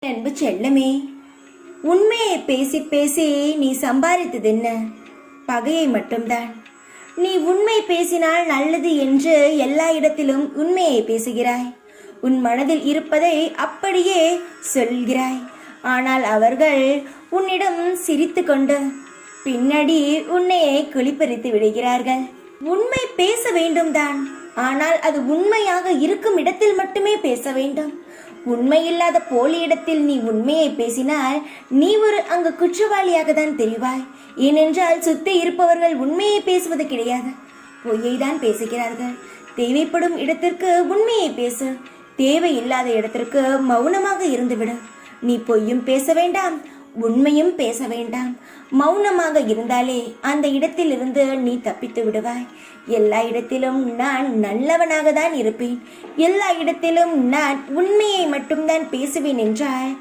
அன்பு செல்லமே, உண்மையை பேசி பேசி நீ சம்பாதித்தது என்ன? பகையை மட்டும்தான். நீ உண்மை பேசினால் நல்லது என்று எல்லா இடத்திலும் உண்மையை பேசுகிறாய். உன் மனதில் இருப்பதை அப்படியே சொல்கிறாய். ஆனால் அவர்கள் உன்னிடம் சிரித்து கொண்டு பின்னாடி உன்னை குளிப்பறித்து விடுகிறார்கள். உண்மை பேச வேண்டும் தான், ஆனால் அது உண்மையாக இருக்கும் இடத்தில் மட்டுமே பேச வேண்டும். உண்மையில்லாத போலி இடத்தில் நீ உண்மையை பேசினால் நீ அங்கு குற்றவாளியாக தான் தெரிவாய். ஏனென்றால் சுத்தி இருப்பவர்கள் உண்மையை பேசுவது கிடையாது, பொய்யை தான் பேசுகிறார்கள். தேவைப்படும் இடத்திற்கு உண்மையை பேசு, தேவையில்லாத இடத்திற்கு மௌனமாக இருந்துவிடு. நீ பொய்யும் பேச வேண்டாம், உண்மையும் பேச வேண்டாம். மௌனமாக இருந்தாலே அந்த இடத்தில் இருந்து நீ தப்பித்து விடுவாய். எல்லா இடத்திலும் நான் நல்லவனாக தான் இருப்பேன், எல்லா இடத்திலும் நான் உண்மையை மட்டும்தான் பேசுவேன் என்றால்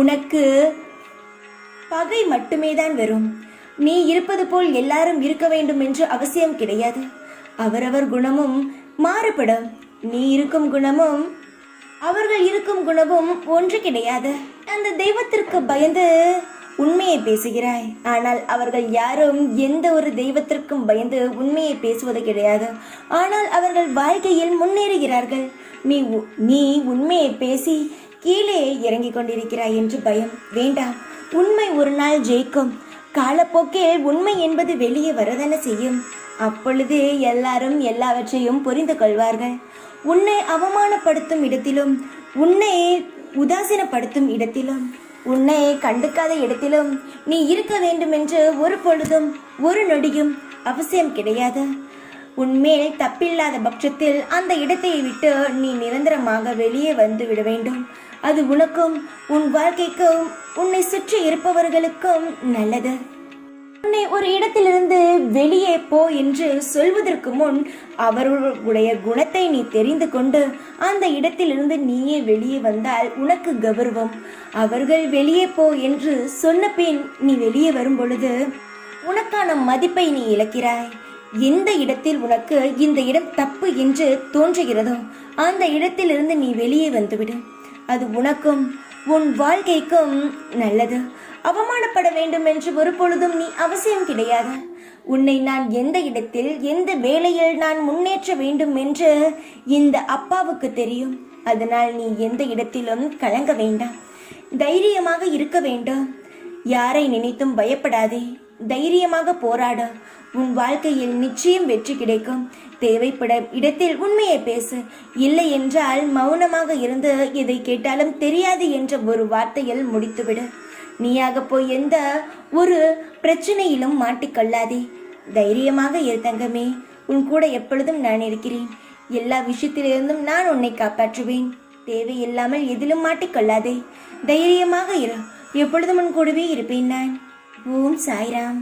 உனக்கு பகை மட்டுமே தான் வரும். நீ இருப்பது போல் எல்லாரும் இருக்க வேண்டும் என்று அவசியம் கிடையாது. அவரவர் குணமும் மாறுபடும். நீ இருக்கும் குணமும் அவர்கள் இருக்கும் குணமும் ஒன்று கிடையாது. அந்த தெய்வத்திற்கு பயந்து உண்மையை பேசுகிறாய், ஆனால் அவர்கள் யாரும் எந்த ஒரு தெய்வத்திற்கும் பயந்து உண்மையை பேசுவது கிடையாது. ஆனால் அவர்கள் வாழ்க்கையில் முன்னேறுகிறார்கள். நீ உண்மையை பேசி கீழே இறங்கிக் கொண்டிருக்கிறாய் என்று பயம் வேண்டாம். உண்மை ஒரு நாள் ஜெயிக்கும். காலப்போக்கில் உண்மை என்பது வெளியே வரதான செய்யும். அப்பொழுது எல்லாரும் எல்லாவற்றையும் புரிந்து கொள்வார்கள். உன்னை அவமானப்படுத்தும் இடத்திலும், உன்னை உதாசீனப்படுத்தும் இடத்திலும், உன்னை கண்டுக்காத இடத்திலும் நீ இருக்க வேண்டும் என்று ஒரு பொழுதும் ஒரு நொடியும் அவசியம் கிடையாது. உன்மேல் தப்பில்லாத பட்சத்தில் அந்த இடத்தை விட்டு நீ நிரந்தரமாக வெளியே வந்து விட வேண்டும். அது உனக்கும் உன் வாழ்க்கைக்கும் உன்னை சுற்றி இருப்பவர்களுக்கும் நல்லது. உன்னை ஒரு இடத்திலிருந்து வெளியே போ என்று சொல்வதற்கு முன் அவர்களுடைய குணத்தை நீ தெரிந்து கொண்டு அந்த இடத்திலிருந்து நீயே வெளியே வந்தால் உனக்கு கௌரவம். அவர்கள் வெளியே போ என்று சொன்ன பின் நீ வெளியே வரும் பொழுது உனக்கான மதிப்பை நீ இழக்கிறாய். எந்த இடத்தில் உனக்கு இந்த இடம் தப்பு என்று தோன்றுகிறதோ அந்த இடத்திலிருந்து நீ வெளியே வந்துவிடும். அது உனக்கும் உன் வாழ்க்கைக்கும் நல்லது. அவமானப்பட வேண்டும் என்று ஒரு பொழுதும் நீ அவசியம் கிடையாது. உன்னை நான் எந்த இடத்தில் எந்த வேளையில் நான் முன்னேற்ற வேண்டும் என்று இந்த அப்பாவுக்கு தெரியும். அதனால் நீ எந்த இடத்திலும் கலங்க வேண்டாம், தைரியமாக இருக்க வேண்டும். யாரை நினைத்தும் பயப்படாதே, தைரியமாக போராட. உன் வாழ்க்கையில் நிச்சயம் வெற்றி கிடைக்கும். தேவைப்படும் இடத்தில் உண்மையை பேசு. இல்லை என்றால் மௌனமாக இருந்து எதை கேட்டாலும் தெரியாது என்ற ஒரு வார்த்தையில் முடித்துவிடு. நீயாக போய் எந்த ஒரு பிரச்சனையிலும் மாட்டிக்கொள்ளாதே. தைரியமாக இரு தங்கமே. உன் கூட எப்பொழுதும் நான் இருக்கிறேன். எல்லா விஷயத்திலிருந்தும் நான் உன்னை காப்பாற்றுவேன். தேவையில்லாமல் எதிலும் மாட்டிக்கொள்ளாதே. தைரியமாக இரு. எப்பொழுதும் உன் கூடவே இருப்பேன் நான். ஓம் சாய்ராம்.